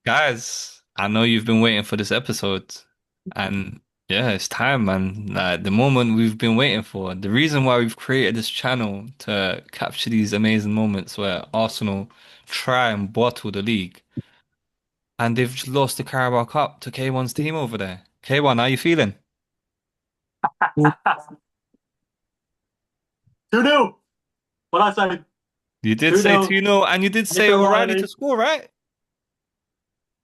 Guys, I know you've been waiting for this episode, and yeah, it's time, man. Like the moment we've been waiting for. The reason why we've created this channel to capture these amazing moments where Arsenal try and bottle the league, and they've just lost the Carabao Cup to K1's team over there. K1, how you feeling? 2-0. What I say? You did say 2-0. 2-0, and you did say Nico O'Reilly to Riley. score, right?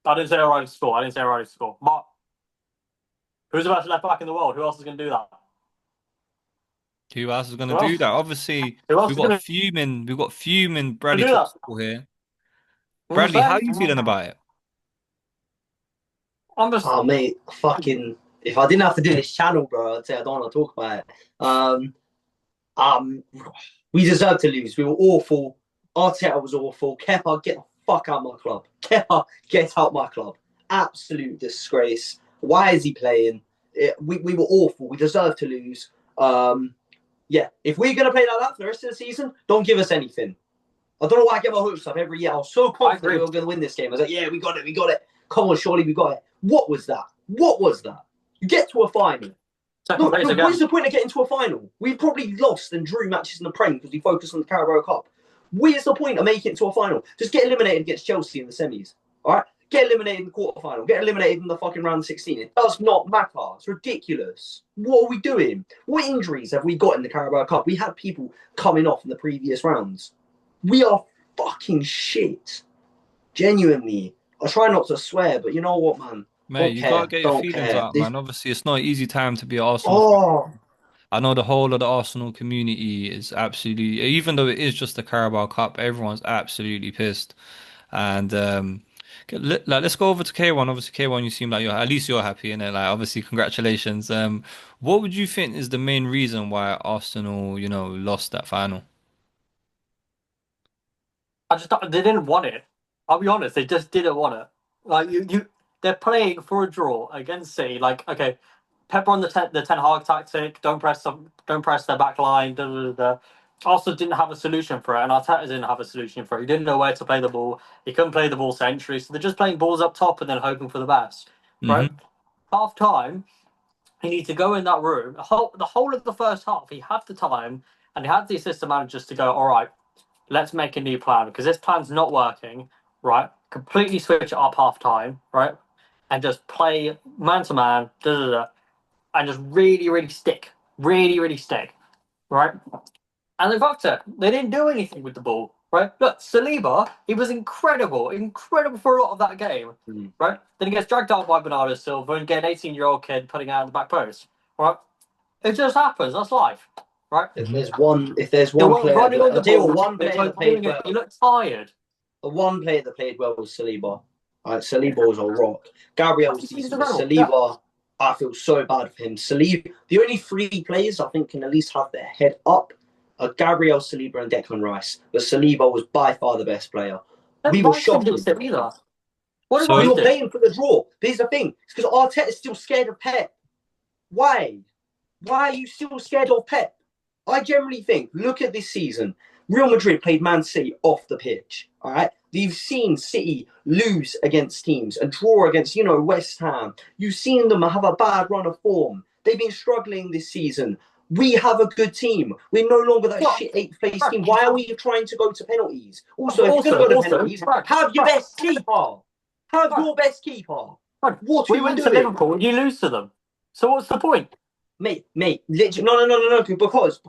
I didn't say O'Reilly to score. I didn't say O'Reilly to score. But who's the best left back in the world? Who else is going to do that? Who else is going to Who do else? that? Obviously, Who else is going We've got fuming to Bradley do top that? score here. You know what Bradley, how I'm are you saying? feeling about it? I'm just. Oh mate, fucking if I didn't have to do this channel, bro, I'd say I don't want to talk about it. Um, um, we deserved to lose. We were awful. Arteta was awful. Kepa, get the fuck out of my club. Kepa, get out my club. Absolute disgrace. Why is he playing? We were awful. We deserved to lose. Yeah, if we're gonna play like that for the rest of the season, don't give us anything. I don't know why I get my hopes up every year. I was so I confident we agree. were going to win this game. I was like, yeah, we got it, we got it. Come on, surely we got it. What was that? What was that? You get to a final. Second No, place no, what is again. the point of getting to a final? We probably lost and drew matches in the Prem because we focused on the Carabao Cup. What is the point of making it to a final? Just get eliminated against Chelsea in the semis. All right? Get eliminated in the quarterfinal. Get eliminated in the fucking round 16. It does not matter. It's ridiculous. What are we doing? What injuries have we got in the Carabao Cup? We had people coming off in the previous rounds. We are fucking shit. Genuinely. I try not to swear, but you know what, man? Mate, Don't you gotta care. get your Don't feelings care. out, This. man. Obviously, it's not an easy time to be an Arsenal fan. Oh, I know the whole of the Arsenal community is absolutely, even though it is just the Carabao Cup, everyone's absolutely pissed. And let's go over to K1. Obviously, K1, you seem like you're at least you're happy in it. Like, obviously, congratulations. What would you think is the main reason why Arsenal, lost that final? I just they didn't want it. I'll be honest, they just didn't want it. Like they're playing for a draw against City. Like okay, Pepper on the Ten Hag tactic. Don't press their back line. Da, da, da, da. Arsenal didn't have a solution for it, and Arteta didn't have a solution for it. He didn't know where to play the ball. He couldn't play the ball centrally, so they're just playing balls up top and then hoping for the best. Right? Hmm. Half time, he needs to go in that room. The whole of the first half, he had the time and he had the assistant managers to go. All right, let's make a new plan because this plan's not working, right? Completely switch it up half time, right? And just play man to man, and just really, really stick, right? And they fucked it. They didn't do anything with the ball, right? Look, Saliba, he was incredible for a lot of that game, mm. right? Then he gets dragged out by Bernardo Silva and get an 18-year-old kid putting out in the back post, right? It just happens. That's life, right? If there's They one weren't player running that on I the tell you what, ball. one They player that weren't played doing it. He well, looked tired. the one player that played well was Saliba. Saliba was a rock. Gabriel was He's decent, but incredible. Yeah. Saliba, I feel so bad for him. Saliba, the only three players I think can at least have their head up are Gabriel, Saliba, and Declan Rice. But Saliba was by far the best player. And We were Rice didn't do shocking. it either. What did We Rice So were do? playing for the draw. This is the thing. It's because Arteta's still scared of Pep. Why? Why are you still scared of Pep? I generally think, look at this season. Real Madrid played Man City off the pitch. All right. You've seen City lose against teams and draw against, West Ham. You've seen them have a bad run of form. They've been struggling this season. We have a good team. We're no longer that Well, shit eighth place right. team. Why are we trying to go to penalties? Also, if you're going to Also, go to also, penalties, right, have your right, best keeper. Have right, your best keeper. right. What are We you went to doing? Liverpool and you lose to them. So what's the point? Mate, literally, no, because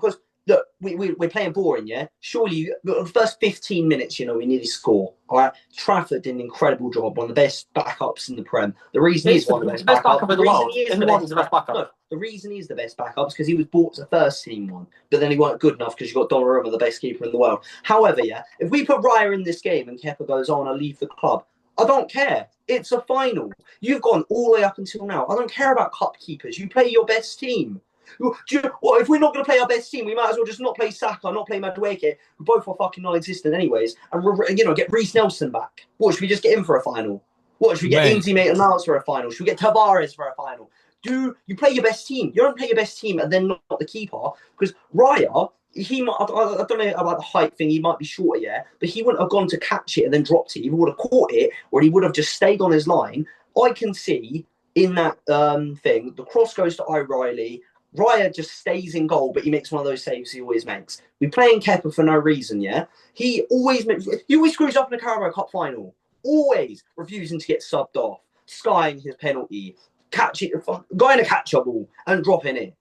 look, we're playing boring, yeah. Surely, the first 15 minutes, we nearly score. All right, Trafford did an incredible job, one of the best backups in the Prem. The reason It's he's the one of the best best backups. backup The in the reason world. he is In the the world, he's best the best back. backup. No, the reason he's the best backup is because he was bought to first team one, but then he weren't good enough because you got Donnarumma, the best keeper in the world. However, yeah, if we put Raya in this game and Kepa goes on, I leave the club. I don't care. It's a final. You've gone all the way up until now. I don't care about cup keepers. You play your best team. If we're not going to play our best team, we might as well just not play Saka, not play Madueke, who both are fucking non-existent anyways, and get Reece Nelson back. What should we just get him for a final? What should we get mate, Ings Maitland-Niles for a final? Should we get Tavares for a final? Do you play your best team? You don't play your best team and then not the keeper because Raya he might. I don't know about the height thing. He might be shorter, yeah, but he wouldn't have gone to catch it and then dropped it. He would have caught it, or he would have just stayed on his line. I can see in that thing, the cross goes to O'Reilly. Raya just stays in goal, but he makes one of those saves he always makes. We play in Kepa for no reason, yeah. He always screws up in the Carabao Cup final. Always refusing to get subbed off, skying his penalty, catch it, going to catch a ball and dropping it.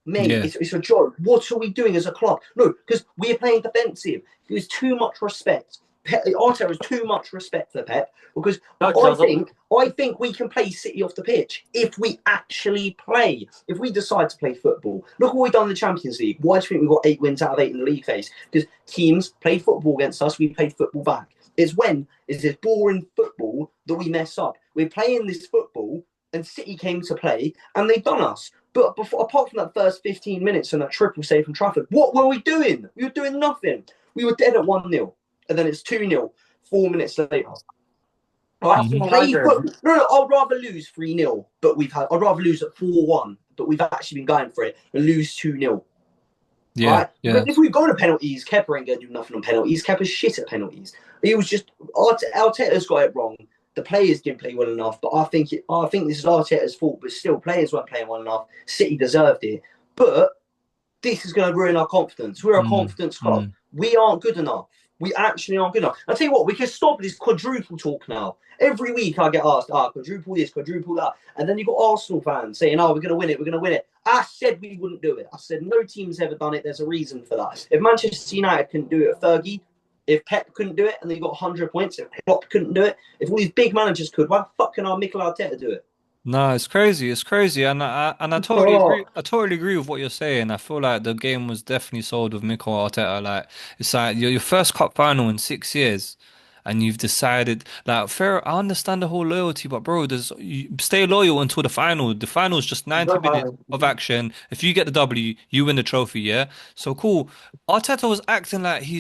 Mate, Yeah. it's a joke. What are we doing as a club? No, because we're playing defensive. There's too much respect. Arteta has too much respect for Pep because No, it I doesn't. think I think we can play City off the pitch if we actually play. If we decide to play football. Look what we've done in the Champions League. Why do you think we got 8 wins out of 8 in the league phase? Because teams play football against us, we play football back. It's when is this boring football that we mess up. We're playing this football and City came to play and they've done us. But apart from that first 15 minutes and that triple save from Trafford, what were we doing? We were doing nothing. We were dead at 1-0. And then it's 2-0 4 minutes later. Right? That's Hmm. what I Play do. foot. No, I'd rather lose 3-0, but I'd rather lose at 4-1, but we've actually been going for it and lose 2-0. Yeah. Right? Because Yeah. if we go to penalties, Kepa ain't going to do nothing on penalties. Kepa's shit at penalties. He was just. Arteta's got it wrong. The players didn't play well enough, but I think this is Arteta's fault. But still, players weren't playing well enough. City deserved it, but this is going to ruin our confidence. We're a Mm. confidence club. Mm. We aren't good enough. We actually aren't good enough. I'll tell you what, we can stop this quadruple talk now. Every week I get asked, quadruple this, quadruple that. And then you've got Arsenal fans saying, we're going to win it, we're going to win it. I said we wouldn't do it. I said no team's ever done it. There's a reason for that. If Manchester United couldn't do it at Fergie, if Pep couldn't do it and they got 100 points, if Klopp couldn't do it, if all these big managers could, why the fuck can our Mikel Arteta do it? No, it's crazy. It's crazy, and I totally agree. Oh, I totally agree with what you're saying. I feel like the game was definitely sold with Mikel Arteta. Like it's like your first cup final in 6 years, and you've decided like fair. I understand the whole loyalty, but bro, you stay loyal until the final. The final is just 90 minutes of action. If you get the W, you win the trophy. Yeah, so cool. Arteta was acting like he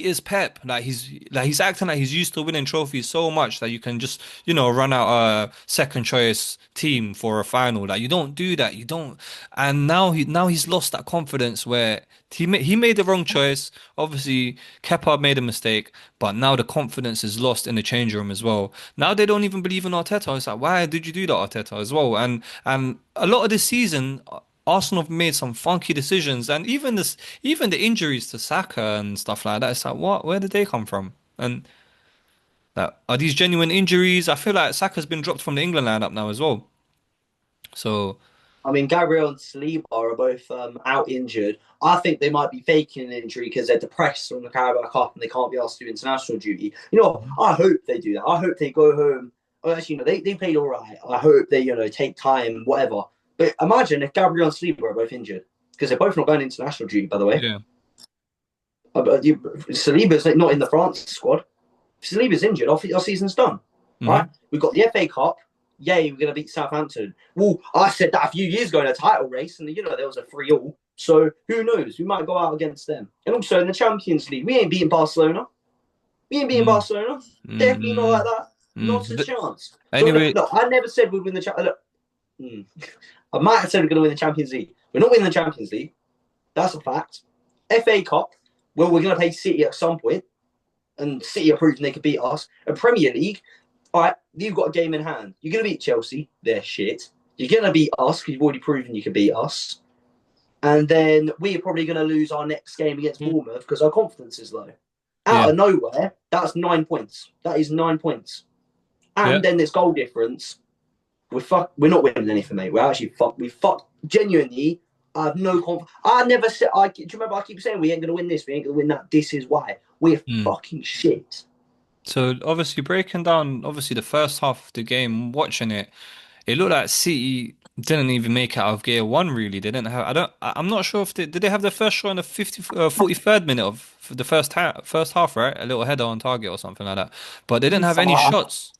is Pep. Like he's acting like he's used to winning trophies so much that you can just run out a second choice team for a final. Like you don't do that. You don't. And now he's lost that confidence where he made the wrong choice. Obviously, Kepa made a mistake, but now the confidence is lost in the change room as well. Now they don't even believe in Arteta. It's like, why did you do that, Arteta, as well? And a lot of this season. Arsenal have made some funky decisions, and even the injuries to Saka and stuff like that. It's like, what? Where did they come from? And that are these genuine injuries? I feel like Saka's been dropped from the England lineup now as well. So I mean, Gabriel and Saliba are both out injured. I think they might be faking an injury because they're depressed from the Carabao Cup and they can't be asked to do international duty. I hope they do that. I hope they go home. Well, actually, they played all right. I hope they, take time, whatever. But imagine if Gabriel and Saliba are both injured because they're both not going international duty, by the way. yeah. Saliba's not in the France squad. If Saliba's injured, our season's done. Right? Hmm. We've got the FA Cup. Yay, we're going to beat Southampton. Well, I said that a few years ago in a title race, and there was a 3-all. So who knows? We might go out against them. And also in the Champions League, we ain't beating Barcelona. We ain't beating Mm. Barcelona. Definitely not like Mm. that. Not Mm. a chance. So Anyway, look, I never said we'd win the Champions League. I might have said we're going to win the Champions League. We're not winning the Champions League. That's a fact. FA Cup, well, we're going to play City at some point, and City are proving they could beat us. A Premier League, all right, you've got a game in hand. You're going to beat Chelsea. They're shit. You're going to beat us because you've already proven you can beat us. And then we're probably going to lose our next game against Bournemouth because our confidence is low. yeah, Out of nowhere, that's 9 points. That is 9 points. yeah. And then this goal difference. We're not winning anything, mate. We're actually fucked. We fucked. Genuinely, I have no confidence. I never said. Do you remember I keep saying we ain't going to win this, we ain't going to win that. This is why. We're Mm. fucking shit. So obviously breaking down obviously the first half of the game, watching it, it looked like City didn't even make it out of gear one really. They didn't have I'm not sure if did they have the first shot in the 43rd minute of the first half, right? A little header on target or something like that. But they didn't have any shots.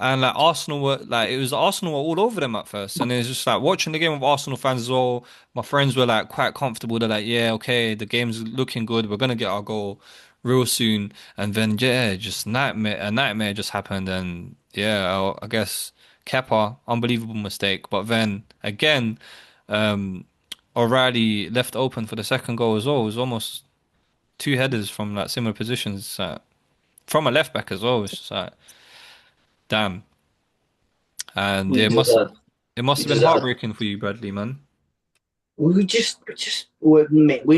And like Arsenal were like it was Arsenal were all over them at first, and it's just like watching the game with Arsenal fans as well. My friends were like quite comfortable. They're like, yeah, okay, the game's looking good. We're gonna get our goal real soon. And then yeah, just a nightmare just happened, and yeah, I guess Kepa, unbelievable mistake. But then again, um, O'Reilly left open for the second goal as well. It was almost two headers from like similar positions, from a left back as well. It's just like, damn. And We deserve. it must We have been deserve. heartbreaking for you, Bradley, man. We're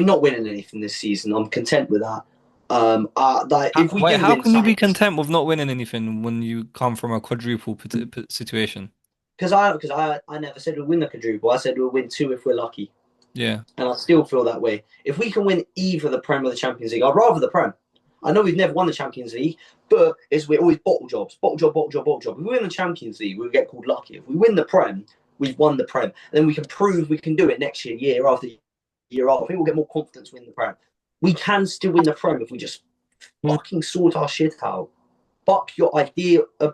not winning anything this season. I'm content with that. Like if we Wait, do how win can you be something, content with not winning anything when you come from a quadruple situation? because I never said we'll win the quadruple. I said we'll win two if we're lucky, Yeah. and I still feel that way. If we can win either the Prem or the Champions League, I'd rather the Prem. I know we've never won the Champions League, but we're always bottle jobs, bottle job, bottle job, bottle job. If we win the Champions League, we get called lucky. If we win the Prem, we've won the Prem. And then we can prove we can do it next year, year after year after. I think we'll get more confidence winning the Prem. We can still win the Prem if we just fucking sort our shit out. Buck your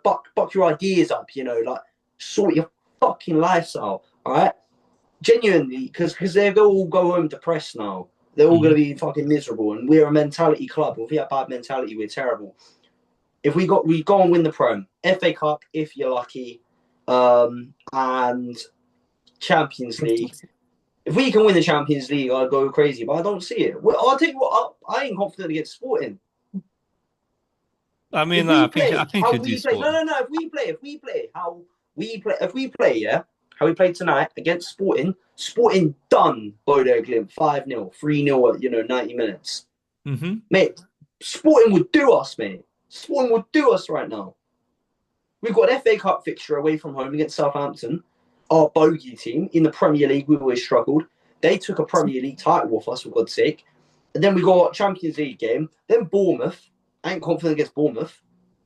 buck your ideas up. Like sort your fucking lives out. All right, genuinely, because they'll all go home depressed now. They're all going to Hmm. be fucking miserable, and we're a mentality club. If we have bad mentality, we're terrible. If we go and win the Prem, FA Cup, if you're lucky, and Champions League. If we can win the Champions League, I'd go crazy, but I don't see it. Well, I'll tell you what, I ain't confident against Sporting. I If mean, we I play think how you do we play, no, Sporting. no, no. If we play how we play, if we play, yeah, how we played tonight against Sporting, Sporting done Bodo Glimt 5-0, 3-0 at 90 minutes, Hmm. mate. Sporting would do us, mate. Sporting would do us right now. We've got an FA Cup fixture away from home against Southampton, our bogey team in the Premier League. We've always struggled. They took a Premier League title off us, for God's sake. And then we got a Champions League game. Then Bournemouth. I ain't confident against Bournemouth.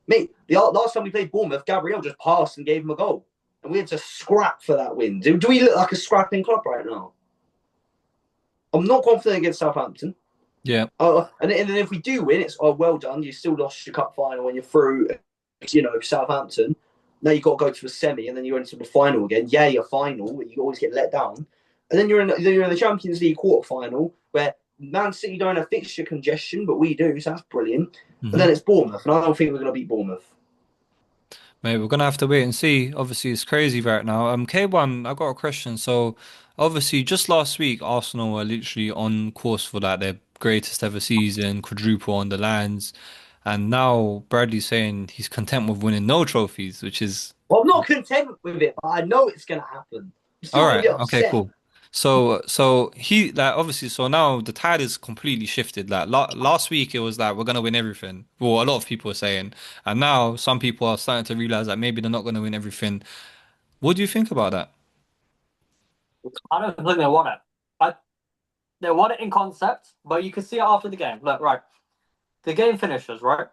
Mate, the last time we played Bournemouth, Gabriel just passed and gave him a goal. And we had to scrap for that win. Do we look like a scrapping club right now? I'm not confident against Southampton. Yeah. And then if we do win, it's well done. You still lost your cup final when you're through, Southampton. Now you've got to go to a semi, and then you're into the final again. Yeah, your final, you always get let down. And then you're in the Champions League quarter final, where Man City don't have fixture congestion, but we do, so that's brilliant. And then Hmm. it's Bournemouth, and I don't think we're going to beat Bournemouth. Mate, we're gonna have to wait and see. Obviously, it's crazy right now. K1, I got a question. So, obviously, just last week, Arsenal were literally on course for like their greatest ever season, quadruple on the lines, and now Bradley's saying he's content with winning no trophies, which is Well, I'm not content with it, but I know it's going to happen. I'm still all going to right. be Okay, upset. cool. So he like obviously so now the tide is completely shifted. Like last week it was like we're gonna win everything. Well, a lot of people are saying, and now some people are starting to realize that maybe they're not gonna win everything. What do you think about that? I don't think they want it. I, they want it in concept, but you can see it after the game. Look, right. The game finishes, right?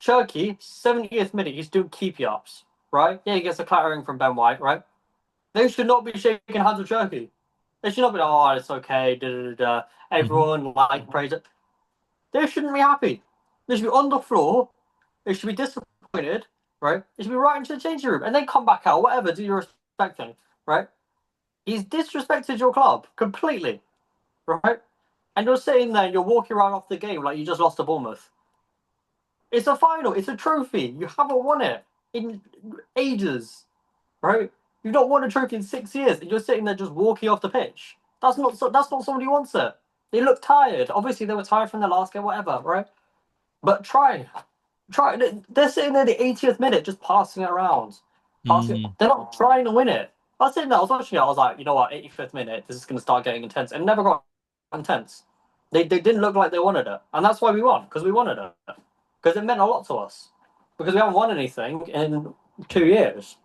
Turkey, 70th minute, he's doing keepy ups, right? Yeah, he gets a clattering from Ben White, right? They should not be shaking hands with Turkey. They should not be like, oh, it's okay, da da da. Hmm. Everyone like praise it. They shouldn't be happy. They should be on the floor. They should be disappointed, right? They should be right into the changing room and then come back out, whatever, do your respecting, right? He's disrespected your club completely, right? And you're sitting there and you're walking around off the game like you just lost to Bournemouth. It's a final. It's a trophy. You haven't won it in ages, right? You've not won a trophy in 6 years, and you're sitting there just walking off the pitch. That's not somebody who wants it. They look tired. Obviously, they were tired from the last game, whatever, right? But try. They're sitting there the 80th minute, just passing it around, passing. Mm. They're not trying to win it. I was sitting there, I was watching it. I was like, you know what, 85th minute, this is going to start getting intense. And it never got intense. They didn't look like they wanted it, and that's why we won because we wanted it because it meant a lot to us because we haven't won anything in 2 years,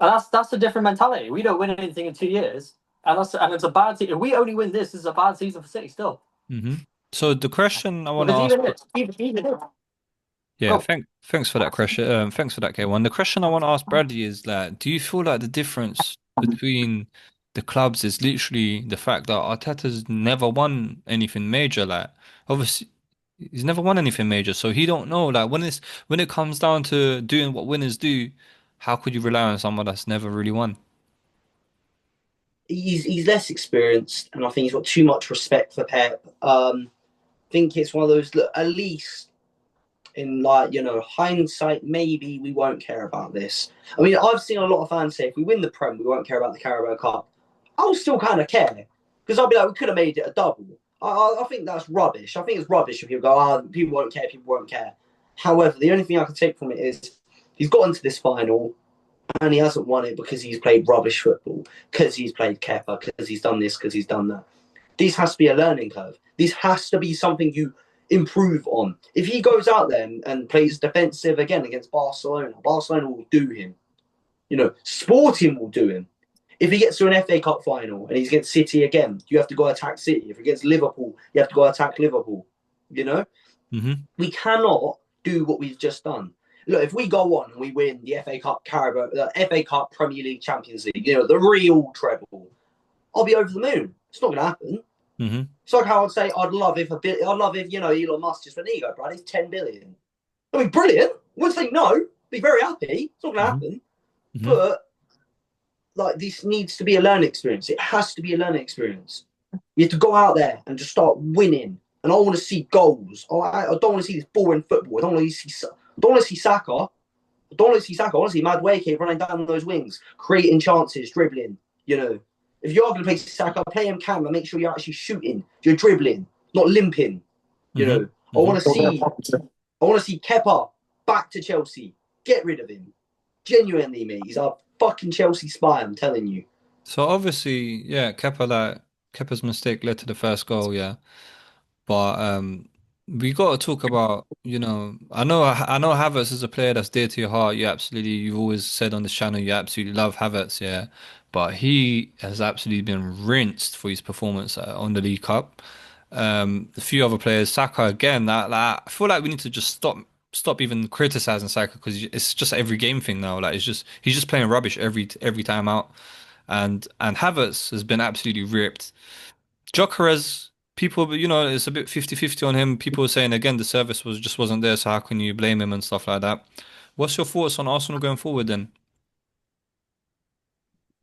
and that's a different mentality. We don't win anything in 2 years, and it's a bad season. If we only win this is a bad season for City still Hmm. So the question I want to because ask, even if yeah, go. thanks for that question. Thanks for that, K1. The question I want to ask Bradley is that, do you feel like the difference between the clubs is literally the fact that Arteta's never won anything major? Like, obviously, he's never won anything major, so he don't know. Like, when it comes down to doing what winners do, how could you rely on someone that's never really won? He's less experienced, and I think he's got too much respect for Pep. I think it's one of those. Look, at least in hindsight, maybe we won't care about this. I mean, I've seen a lot of fans say if we win the Prem, we won't care about the Carabao Cup. I'll still kind of care because I'll be like, we could have made it a double. I think that's rubbish. I think it's rubbish if people go, people won't care, people won't care. However, the only thing I can take from it is he's gotten to this final and he hasn't won it because he's played rubbish football, because he's played Kepa, because he's done this, because he's done that. This has to be a learning curve. This has to be something you improve on. If he goes out there and plays defensive again against Barcelona, Barcelona will do him. Sporting will do him. If he gets to an FA Cup final and he's against City again, you have to go attack City. If he gets Liverpool, you have to go attack Liverpool. You know, we cannot do what we've just done. Look, if we go on and we win the FA Cup, Carabao, FA Cup, Premier League, Champions League, the real treble, I'll be over the moon. It's not going to happen. It's like how I'd say I'd love if Elon Musk just went, there you go, Brad, it's 10 billion. I mean, brilliant. I wouldn't say no. Be very happy. It's not going to happen. But like, this needs to be a learning experience. It has to be a learning experience. You have to go out there and just start winning. And I want to see goals. I don't want to see this boring football. I don't want to see Saka. I don't want to see Saka. I want to see Madueke running down those wings, creating chances, dribbling. If you're going to play Saka, play him cam and make sure you're actually shooting. You're dribbling, not limping. I want to see Kepa back to Chelsea. Get rid of him. Genuinely, mate. He's a fucking Chelsea spy, I'm telling you. So obviously, yeah, Kepa's mistake led to the first goal, yeah. But we got to talk about, I know Havertz is a player that's dear to your heart. You've always said on this channel you absolutely love Havertz, yeah. But he has absolutely been rinsed for his performance on the League Cup. A few other players, Saka again. I feel like we need to just stop even criticizing Saka because it's just every game thing now. Like he's just playing rubbish every time out, and Havertz has been absolutely ripped. Gyökeres, people, it's a bit 50-50 on him. People are saying again the service wasn't there, so how can you blame him and stuff like that? What's your thoughts on Arsenal going forward then?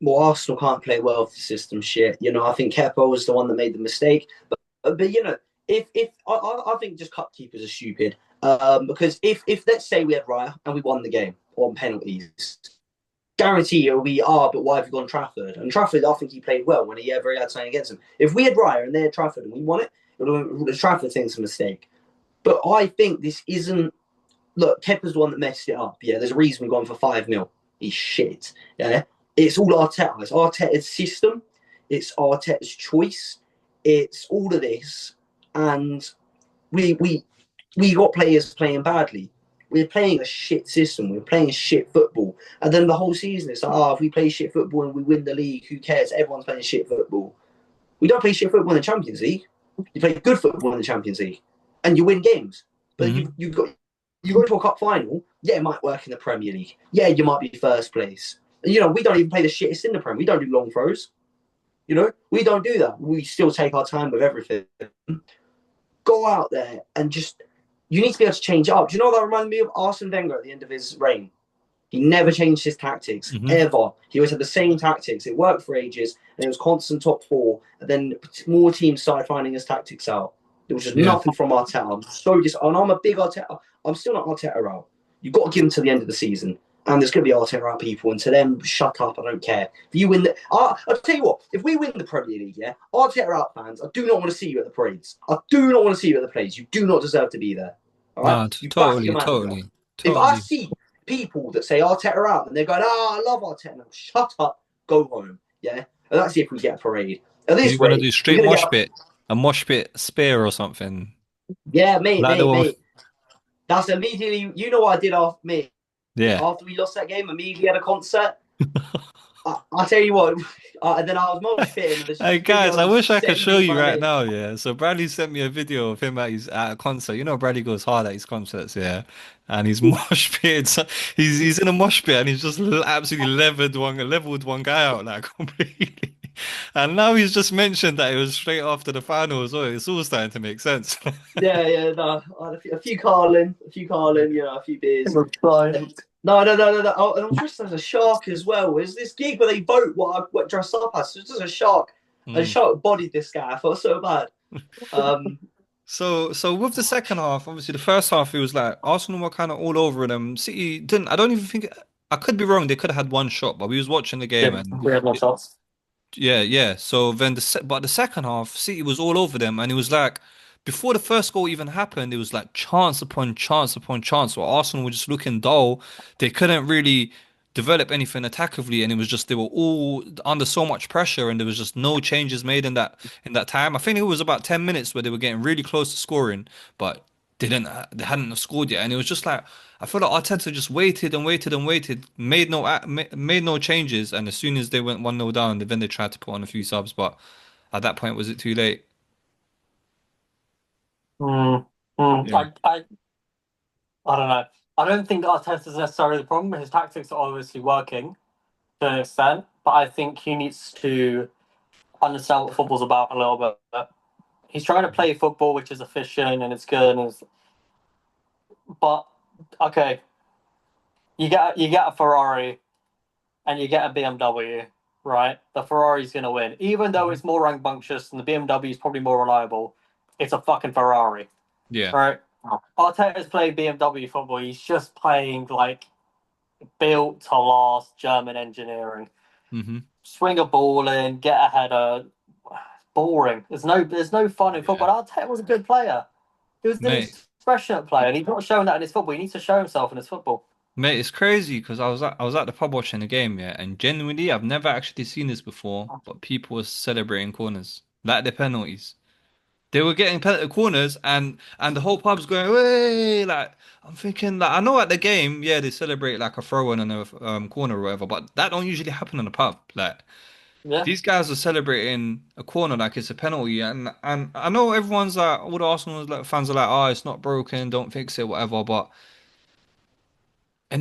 Well, Arsenal can't play well with the system shit. I think Kepa was the one that made the mistake. But if I think just cut keepers are stupid. Because if let's say we had Raya and we won the game on penalties, guarantee it'll be but why have you gone Trafford? And Trafford, I think he played well when he ever had something against him. If we had Raya and they had Trafford and we won it, the Trafford thing's a mistake. But I think this isn't. Look, Kepa's the one that messed it up. Yeah, there's a reason we've gone for 5-0. He's shit. Yeah, it's all Arteta. It's Arteta's system. It's Arteta's choice. It's all of this, and we got players playing badly. We're playing a shit system. We're playing shit football. And then the whole season, it's like, if we play shit football and we win the league, who cares? Everyone's playing shit football. We don't play shit football in the Champions League. You play good football in the Champions League. And you win games. But you go to a cup final, yeah, it might work in the Premier League. Yeah, you might be first place. And, we don't even play the shittest in the Premier. We don't do long throws. We don't do that. We still take our time with everything. Go out there and you need to be able to change it up. Do you know what that reminded me of? Arsene Wenger at the end of his reign. He never changed his tactics, ever. He always had the same tactics. It worked for ages, and it was constant top four. And then more teams started finding his tactics out. There was just nothing from Arteta. And I'm a big Arteta. I'm still not Arteta out. You've got to give him to the end of the season. And there's going to be Arteta out people. And to them, shut up. I don't care. If you win I'll tell you what. If we win the Premier League, yeah, Arteta out fans, I do not want to see you at the parades. I do not want to see you at the parades. You do not deserve to be there. All right? No, totally. If I see people that say Arteta out and they're going, I love Arteta, shut up, go home. Yeah? And that's if we get a parade. At this You're gonna rate, do straight a mosh pit spear or something. Yeah, mate. Like That's immediately, what I did after me. Yeah. After we lost that game, immediately had a concert. I'll tell you what, and then I was mosh pitting. Hey guys, I wish I could show you right now, yeah. So Bradley sent me a video of him at a concert. Bradley goes hard at his concerts, yeah. And he's mosh pitted. So he's in a mosh pit and he's just absolutely leveled one guy out like completely. And now he's just mentioned that it was straight after the final as well. It's all starting to make sense. No. I had a few Carlin, a few beers. No. I'm dressed as a shark as well. It's this gig where they vote what dress up as. It's just a shark. A shark bodied this guy. I felt so bad. So with the second half, obviously the first half it was like Arsenal were kind of all over them. City didn't. I don't even think I could be wrong. They could have had one shot, but we was watching the game and we had no shots. Yeah, yeah. So then but the second half, City was all over them, and it was like before the first goal even happened, it was like chance upon chance upon chance where Arsenal were just looking dull. They couldn't really develop anything attackively, and it was just they were all under so much pressure, and there was just no changes made in that time. I think it was about 10 minutes where they were getting really close to scoring, but they hadn't scored yet, and it was just like I feel like Arteta just waited and waited and waited, made no changes, and as soon as they went 1-0 down, then they tried to put on a few subs, but at that point, was it too late? Mm, mm. Yeah. I don't know. I don't think Arteta's necessarily the problem. His tactics are obviously working to an extent, but I think he needs to understand what football's about a little bit. He's trying to play football, which is efficient and it's good, but okay, you get a Ferrari and you get a BMW, right? The Ferrari's going to win. Even though Mhm. it's more rambunctious and the BMW is probably more reliable, it's a fucking Ferrari, Yeah. right? Arteta's playing BMW football. He's just playing like built to last German engineering. Hmm. Swing a ball in, get a header. Boring. There's no fun in Yeah. football. Arteta was a good player. He was an Mate, expressionate player, and he's not showing that in his football. He needs to show himself in his football. mate, it's crazy because I was at the pub watching the game, yeah, and genuinely I've never actually seen this before, but people were celebrating corners, like the penalties. They were getting penalty corners and the whole pub's going, way like I'm thinking like I know at the game, yeah, they celebrate like a throw in on a corner or whatever, but that don't usually happen in a pub. Like Yeah, these guys are celebrating a corner like it's a penalty, and I know everyone's like all the Arsenal like, fans are like, oh, it's not broken, don't fix it, whatever. But yeah,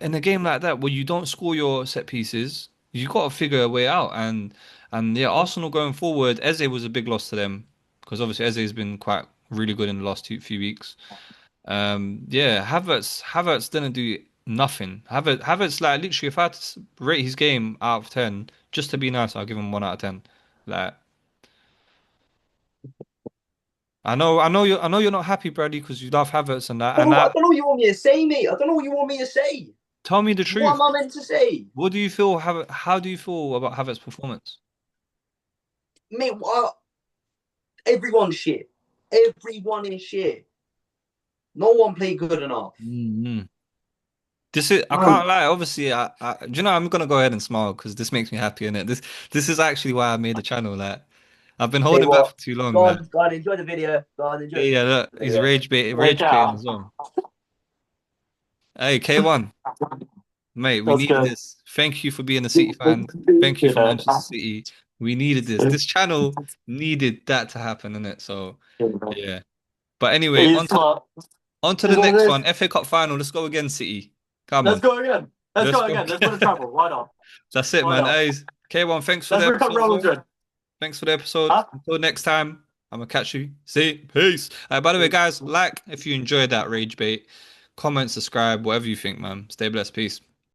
in a game like that where you don't score your set pieces, you got to figure a way out. And yeah, Arsenal going forward, Eze was a big loss to them because obviously Eze has been quite really good in the last few weeks. Yeah, Havertz didn't do nothing. Havertz like literally, if I had to rate his game out of 10, just to be nice, I'll give him 1 out of 10. Like I know you're not happy, Brady, because you love Havertz and that. I don't know what you want me to say, mate. I don't know what you want me to say. Tell me the What truth. am I meant to say? What do you feel? How do you feel about Havertz's performance? Mate, everyone's shit. Everyone is shit. No one played good enough. Hmm. This is I Man, can't lie. Obviously, do you know I'm gonna go ahead and smile because this makes me happy in it. This is actually why I made the channel. Like I've been tell you holding back what. for too long. Like Go on, enjoy the video. Go on, yeah, enjoy yeah. the Look, he's video. Wake rage baiting out. as well. Hey, K1, mate, we That's needed good. this. Thank you for being a City fan. Thank you for Yeah. Manchester City. We needed this. This channel needed that to happen, innit? So yeah. But anyway, He's smart. on to Is the what next it one. is. FA Cup final. Let's go again, City. Come Let's on. go again. Let's Let's go go. again. Let's win a treble. Why not? That's it, Why man. not? Hey, K1, thanks for the Let's become episode, Real bro. Madrid. Thanks for the episode. Huh? Until next time, I'm gonna catch you. See, peace. By the way, guys, like if you enjoyed that rage bait, comment, subscribe, whatever you think, man. Stay blessed. Peace.